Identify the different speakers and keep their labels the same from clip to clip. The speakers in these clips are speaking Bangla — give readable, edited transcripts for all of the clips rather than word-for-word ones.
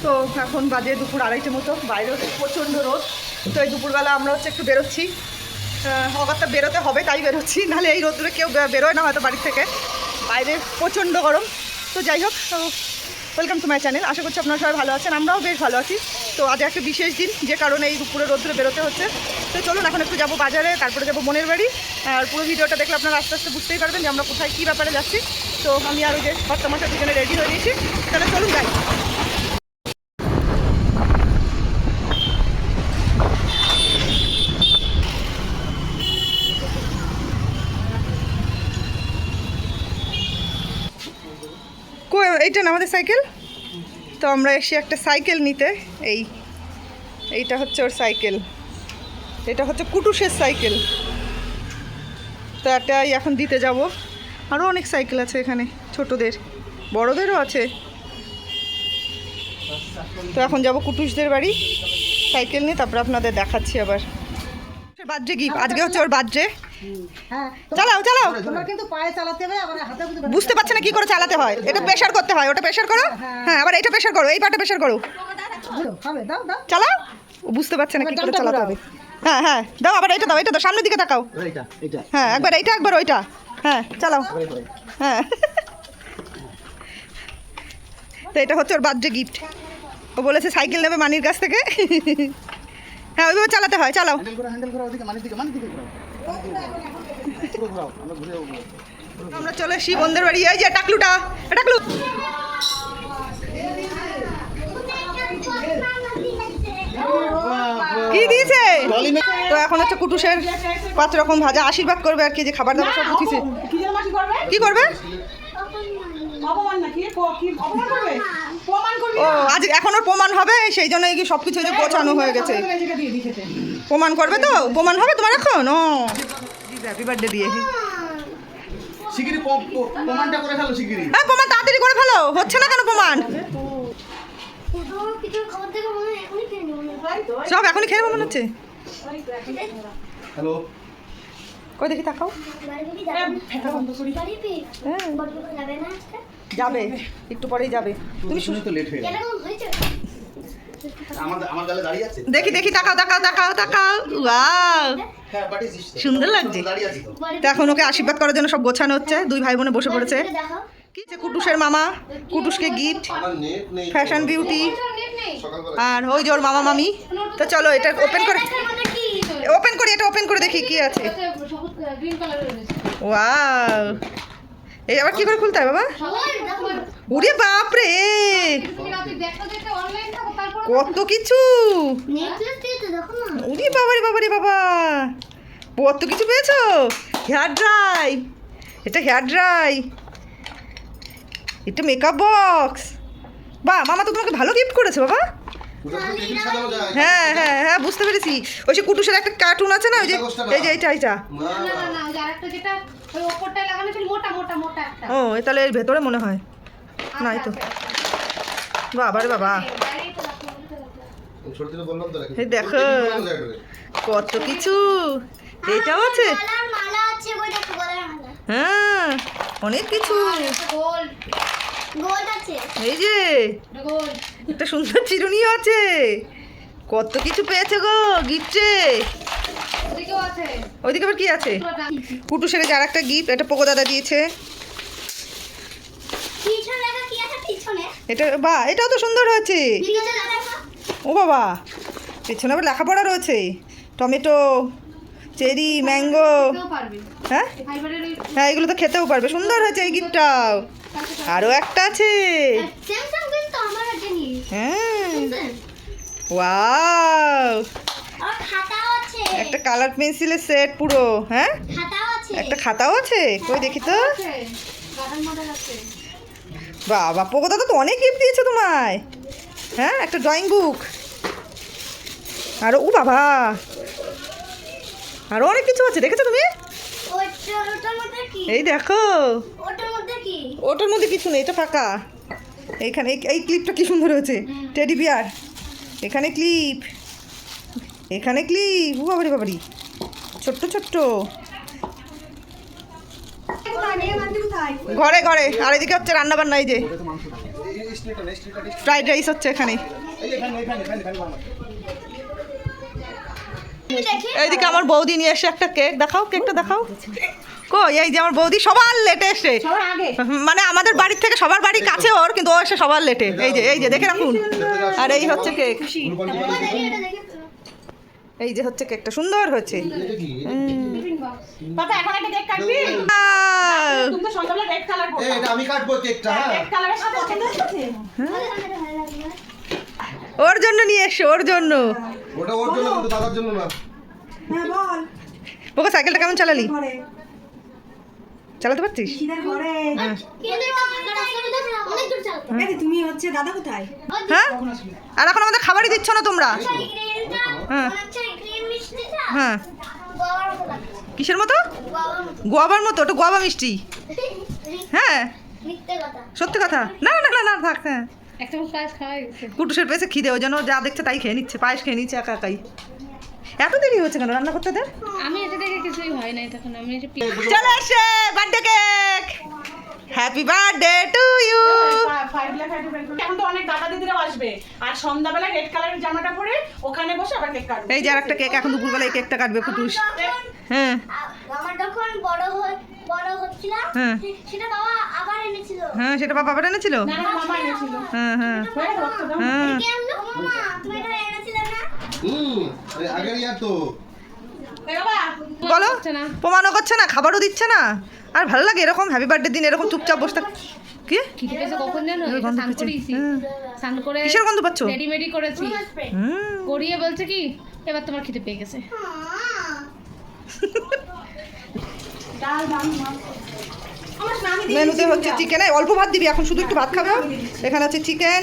Speaker 1: তো এখন বাজে দুপুর 2:30 মতো, বাইরে প্রচণ্ড রোদ। তো এই দুপুরবেলা আমরা হচ্ছে একটু বেরোচ্ছি, অগাত্তা বেরোতে হবে তাই বেরোচ্ছি, নাহলে এই রোদ্দুরে কেউ বেরোয় না হয়তো বাড়ির থেকে, বাইরে প্রচণ্ড গরম। তো যাই হোক, ওয়েলকাম টু মাই চ্যানেল। আশা করছি আপনারা সবাই ভালো আছেন, আমরাও বেশ ভালো আছি। তো আজ একটা বিশেষ দিন, যে কারণে এই দুপুরে রোদ্দুরে বেরোতে হচ্ছে। তো চলুন এখন একটু যাবো বাজারে, তারপরে যাবো বোনের বাড়ি। আর পুরো ভিডিওটা দেখলে আপনারা আস্তে আস্তে বুঝতেই পারবেন যে আমরা কোথায় কী ব্যাপারে যাচ্ছি। তো আমি আর ওই যে বর্তমানটা দুজনে রেডি হয়ে নিয়েছি, তাহলে চলুন যাই। এইটা না আমাদের সাইকেল। তো আমরা এসে একটা সাইকেল নিতে, এইটা হচ্ছে ওর সাইকেল, এটা হচ্ছে কুটুসের সাইকেল। তো এটাই এখন দিতে যাব। আরও অনেক সাইকেল আছে এখানে, ছোটদের বড়দেরও আছে। তো এখন যাব কুটুসদের বাড়ি সাইকেল নিয়ে, তারপর আপনাদের দেখাচ্ছি আবার। বার্থডে গিফট আজকে হচ্ছে ওর বার্থডে। চালাও চালাও,
Speaker 2: কিন্তু পায়ে চালাতে হবে, আবার হাতে
Speaker 1: বুঝতে পারছে না কি করে চালাতে হয়। এটা প্রেসার করতে হয়, ওটা প্রেসার করো। হ্যাঁ, আবার এটা প্রেসার করো, এই পাটা প্রেসার করো,
Speaker 2: হবে। দাও দাও,
Speaker 1: চালাও। ও বুঝতে পারছে না কি করে চালাতে হবে। হ্যাঁ হ্যাঁ, দাও আবার এটা দাও, এটা দাও, সামনের দিকে তাকাও। হ্যাঁ, একবার এইটা একবার ওইটা। হ্যাঁ চালাও। হ্যাঁ, তো এটা হচ্ছে ওর বার্থডে গিফট। ও বলেছে সাইকেল নেবে মানির কাছ থেকে। হ্যাঁ, ওইভাবে চালাতে হয়, চালাও। আমরা চলে এসছি বোনদের বাড়ি। এই যে টাকলুটা, টাকলু কি দিয়েছে? তো এখন হচ্ছে কুটুসের 5 রকম ভাজা, আশীর্বাদ করবে আর কি, যে খাবার দাবার সব উঠেছে। কি করবে? ও আজ এখন ওর প্রমাণ হবে, সেই জন্য কি সব কিছু যে গোছানো হয়ে গেছে। প্রমাণ করবে তো, প্রমাণ হবে তোমার এখন। ও হ্যাপি বার্থডে দিয়ে
Speaker 3: প্রমাণটা করে ফেলো শিগগিরই।
Speaker 1: হ্যাঁ, প্রমাণ তাড়াতাড়ি করে ফেলো। হচ্ছে না কেন প্রমাণ? সব এখনই খেয়ে মনে হচ্ছে।
Speaker 3: হ্যালো,
Speaker 1: কই দেখি তাকাও। যাবে, একটু পরেই যাবে। তুমি
Speaker 3: শুনে তো লেট হয়ে গেল। আমার গালে দাঁড়িয়ে আছে।
Speaker 1: দেখি দেখি, তাকাও তাকাও তাকাও তাকাও। ওয়াও,
Speaker 3: হ্যাঁ, বাট ইজ
Speaker 1: সুন্দর লাগছে।
Speaker 3: দাঁড়িয়ে আছে তো।
Speaker 1: তো এখন ওকে আশীর্বাদ করার জন্য সব গোছানো হচ্ছে। 2 ভাই বোনে বসে পড়েছে। কি যে কুটুসের মামা, কুটুসকে গিফট,
Speaker 3: আমার নেট নেই।
Speaker 1: ফ্যাশন বিউটি,
Speaker 3: সকালবেলা
Speaker 1: আর ওই যে ওর মামা মামি। তো চলো এটা ওপেন করে, ওপেন করি, এটা ওপেন করে দেখি কি আছে। ওয়াও, এই আবার কি করে খুলতে হয় বাবা? ওরে বাপরে, কত কিছু। ওরে বাবা রে বাবা রে বাবা, কত কিছু পেয়েছো। হেয়ার ড্রাই, এটা হেয়ার ড্রাই, এটা মেকআপ বক্স। বাহ, মামা তো তোমাকে ভালো গিফট করেছে বাবা। হ্যাঁ হ্যাঁ হ্যাঁ, বুঝতে পেরেছি। ওই যে কুটুসের একটা কার্টুন আছে না, ওই যে এই যে এইটা এইটা। ও তাহলে এর ভেতরে মনে হয় না, এই তো। বাবা রে বাবা, এই দেখো কত কিছু। এটাও আছে, হ্যাঁ অনেক কিছু। এই যে একটা সুন্দর চিরুনিও আছে। কত কিছু পেয়েছে গো গিফটে। ওইদিকে আবার কি আছে? কুটুসের যার একটা গিফট, এটা পোকো দাদা দিয়েছে। এটা বা এটাও তো সুন্দর হয়েছে। ও বাবা, পেছনে আবার লেখাপড়া রয়েছে। Tomato, cherry, mango. হ্যাঁ হ্যাঁ, এগুলো তো খেতেও পারবে। সুন্দর হয়েছে এই গিফটটাও। আরও একটা আছে। হ্যাঁ, ওয়াও, একটা কালার পেন্সিলের সেট পুরো। হ্যাঁ, একটা খাতাও আছে। কই দেখি তো। বাবা, পোকো দাদা তো অনেক গিফট দিয়েছে তোমায়। হ্যাঁ, একটা ড্রয়িং বুক। আরো ও বাবা, আরো অনেক কিছু আছে। দেখেছো তুমি? এই দেখো, ওটার মধ্যে কিছু নেই, এটা ফাঁকা। এইখানে এই ক্লিপটা কি সুন্দর হয়েছে, টেডি বিয়ার। এখানে ক্লিপ, এখানে ক্লিপ। ও বাবারি বাবারি, ছোট্ট ছোট্ট। ঘরে ঘরে। আর এদিকে হচ্ছে রান্না বান্না। এই যে ফ্রাইড রাইস হচ্ছে এখানে। এইদিকে আমার বৌদি নিয়ে এসে একটা কেক দেখাও, কেকটা দেখাও। কই এই যে আমার বৌদি সবার লেটে এসে, মানে আমাদের বাড়ির থেকে সবার বাড়ি কাছে ওর, কিন্তু ও এসে সবার লেটে। এই যে দেখে রাখুন। আর এই হচ্ছে কেক, এই যে হচ্ছে কেকটা সুন্দর হয়েছে।
Speaker 2: পাপা এখন একটা কেক কাটবি? তুমি তো সন্ধ্যাবেলা রেড কালার পরো।
Speaker 3: এটা আমি কাটবো কেকটা। হ্যাঁ
Speaker 2: রেড কালারের সাথে খেতে আছে।
Speaker 1: ওর জন্য নিয়ে এসো, ওর জন্য।
Speaker 3: ওটা ওর জন্য, কিন্তু দাদার জন্য না।
Speaker 2: হ্যাঁ বল।
Speaker 1: ওকে সাইকেলটা কেমন চালালি?
Speaker 2: ঘরে
Speaker 1: চালাতে পারছিস?
Speaker 2: কিদের ঘরে?
Speaker 1: হ্যাঁ
Speaker 2: এই তুমি হচ্ছে দাদা কোথায়?
Speaker 1: হ্যাঁ, আর এখন আমাদের খাবারই দিচ্ছ না তোমরা। হ্যাঁ হ্যাঁ, কিসের মতো? গোয়াবার মতো? ওটা গোয়াবা মিষ্টি। হ্যাঁ সত্যি কথা। না না না না থাক। হ্যাঁ
Speaker 4: একটা পায়েস খাওয়াই গেছে।
Speaker 1: কুটুসের পেয়েছে খিদে, ওই জন্য যা দেখছে তাই খেয়ে নিচ্ছে, পায়েস খেয়ে নিচ্ছে একা একাই। এত দেরি হচ্ছে কেন রান্না করতে দে?
Speaker 4: আমি এটা দেখে কিছুই হয় নাই তখন, আমি এটা
Speaker 1: চলে এসে birthday cake. Happy birthday to you.
Speaker 2: এখন তো অনেক দাদা দিদিরাও আসবে, আর সন্ধ্যাবেলা রেড কালারের জামাটা পরে ওখানে বসে আবার কেক কাটবে।
Speaker 1: এই যে আরেকটা কেক, এখন দুপুরবেলা এই কেকটা কাটবে কুটুস। হ্যাঁ
Speaker 5: আমার যখন বড় হচ্ছিলাম
Speaker 1: হ্যাঁ
Speaker 5: সেটা বাবা আবার এনেছিল।
Speaker 1: হ্যাঁ, সেটা বাবা আবার এনেছিল।
Speaker 2: না না মামা এনেছিল।
Speaker 1: হ্যাঁ হ্যাঁ
Speaker 2: হয়ে রক্ত দাও।
Speaker 1: হ্যাঁ।
Speaker 5: কেন মামা তুমি এটা এনেছিলে না?
Speaker 3: আগের ইয়ার তো।
Speaker 2: এ বাবা
Speaker 1: বলো,
Speaker 4: হচ্ছে না।
Speaker 1: প্রমাণও করছে না, খাবারও দিচ্ছে না। আর ভালো লাগে এরকম হ্যাপি বার্থডে দিন এরকম চুপচাপ বসে থাক। কি
Speaker 4: খিদে পেয়েছে কখন জানো?
Speaker 1: এই
Speaker 4: এটা
Speaker 1: গন্ধ
Speaker 4: স্নান
Speaker 1: পেয়েছে।
Speaker 4: করিয়েছি,
Speaker 1: হ্যাঁ।
Speaker 4: স্নান করে
Speaker 1: কিসের গন্ধ পাচ্ছ?
Speaker 4: রেডিমেডি করেছি,
Speaker 1: হুম।
Speaker 4: করিয়ে বলছে কি এবার তোমার খিদে পেয়ে গেছে।
Speaker 2: ডাল দাম আমার স্নানে দিয়ে
Speaker 1: মেনুতে হচ্ছে চিকেন, অল্প ভাত দিবি এখন, শুধু একটু ভাত খাবো। এখানে আছে চিকেন,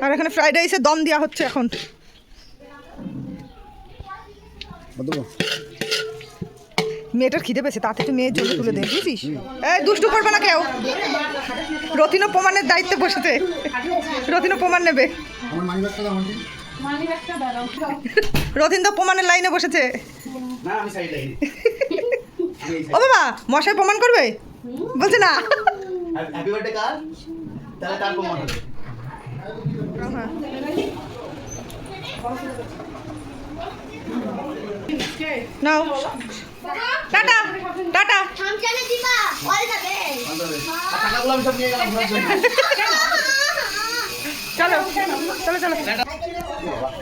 Speaker 1: আর এখানে ফ্রাইড রাইসের দম দেওয়া হচ্ছে এখন। মেয়েটার খিদে পেয়েছে, তাতে তো মেয়ের জন্য তুলে দে, বুঝিস? এই দুষ্টু করবে না কেউ। রতিনও প্রমাণের দায়িত্বে বসেছে, রতিনও প্রমাণ নেবে।
Speaker 3: আমার মানি ব্যাগটা দাও আন্টি।
Speaker 2: মানি একটা দাঁড়াও।
Speaker 1: রতিন তো প্রমাণের লাইনে বসেছে।
Speaker 3: না আমি সাইড লাইন।
Speaker 1: ও বাবা, মশাই প্রমাণ করবে? বলছে না।
Speaker 3: হ্যাপি বার্থডে কার? তাহলে কার প্রমাণ হবে?
Speaker 1: নাও, টাটা টাটা।
Speaker 5: থামচানে দিবা অল দ্য বেস্ট।
Speaker 3: আর টাকাগুলো আমি সব নিয়ে গেলাম ঘোরার জন্য।
Speaker 1: চলো চলো চলো।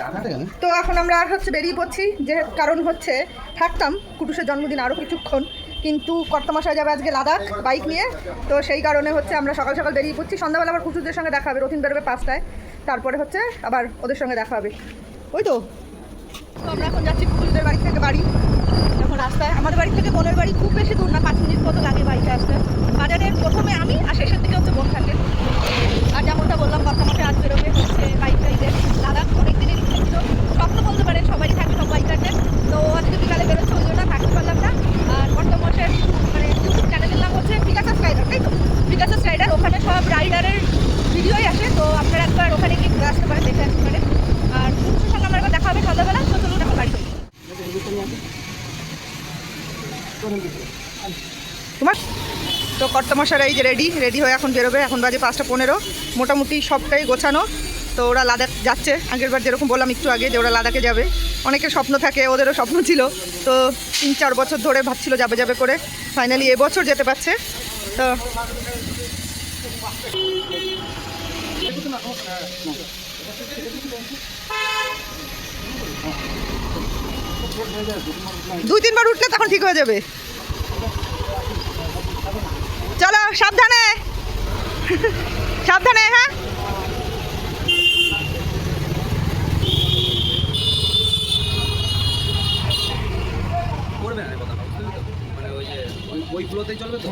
Speaker 3: টাকাটা কেন?
Speaker 1: তো এখন আমরা হচ্ছে বেরিয়ে পড়ছি, যে কারণ হচ্ছে থাকতাম কুটুসের জন্মদিন আরও কিছুক্ষণ, কিন্তু কর্তামশাই যাবে আজকে লাদাখ বাইক নিয়ে। তো সেই কারণে হচ্ছে আমরা সকাল সকাল বেরিয়ে পড়ছি। সন্ধ্যাবেলা আবার কুটুসদের সঙ্গে দেখা হবে, রতিন বেরোবে 5টায়, তারপরে হচ্ছে আবার ওদের সঙ্গে দেখা হবে। ওই তো আমরা এখন যাচ্ছি কুটুসদের বাড়ি থেকে বাড়ি। এখন রাস্তায় আমাদের বাড়ি থেকে বোনের বাড়ি খুব বেশি দূর না, 5 মিনিট মতো লাগে বাইকে আসতে। বাজারের প্রথমে আমি আর শেষের দিকে হচ্ছে বোন থাকে। আর যেমনটা বললাম কর্তামশাই আজ বেরোবে হচ্ছে বাইক রাইডে লাদাখ। অনেকদিনের ইচ্ছে ছিল, স্বপ্ন বলতে পারেন, সবারই থাকে সব বাইকারদের। তো আজকে বিকালে বেরোচ্ছে, ওই জন্য থাকতে পারলাম না। আর কর্তামশাইয়ের মানে ইউটিউব চ্যানেলের নাম হচ্ছে পিকাসাস রাইডার, তাই তো? পিকাসাস রাইডার, ওখানে সব রাইডারের ভিডিওই আসে। তো আপনারা একবার ওখানে গিয়ে ঘুরে আসতে পারেন, দেখে আসতে পারেন। আর পুরুষের সঙ্গে আমার একবার দেখা হবে সন্ধ্যাবেলা। তো চলুন এখন বাড়ি তোমার। তো কর্তামশাইরা এই যে রেডি হয়ে এখন বেরোবে। এখন বাজে 5:15, মোটামুটি সবটাই গোছানো। তো ওরা লাদাখ যাচ্ছে। আগেরবার যেরকম বললাম একটু আগে যে ওরা লাদাখে যাবে, অনেকের স্বপ্ন থাকে, ওদেরও স্বপ্ন ছিল। তো 3-4 বছর ধরে ভাবছিল যাবে করে, ফাইনালি এবছর যেতে পারছে। তো দুই তিনবার উঠলে তখন ঠিক হয়ে যাবে। চলো সাবধানে সাবধানে। হ্যাঁ
Speaker 6: করবে না কথা, মানে ওই যে ওই ফ্লোতেই চলবে তো।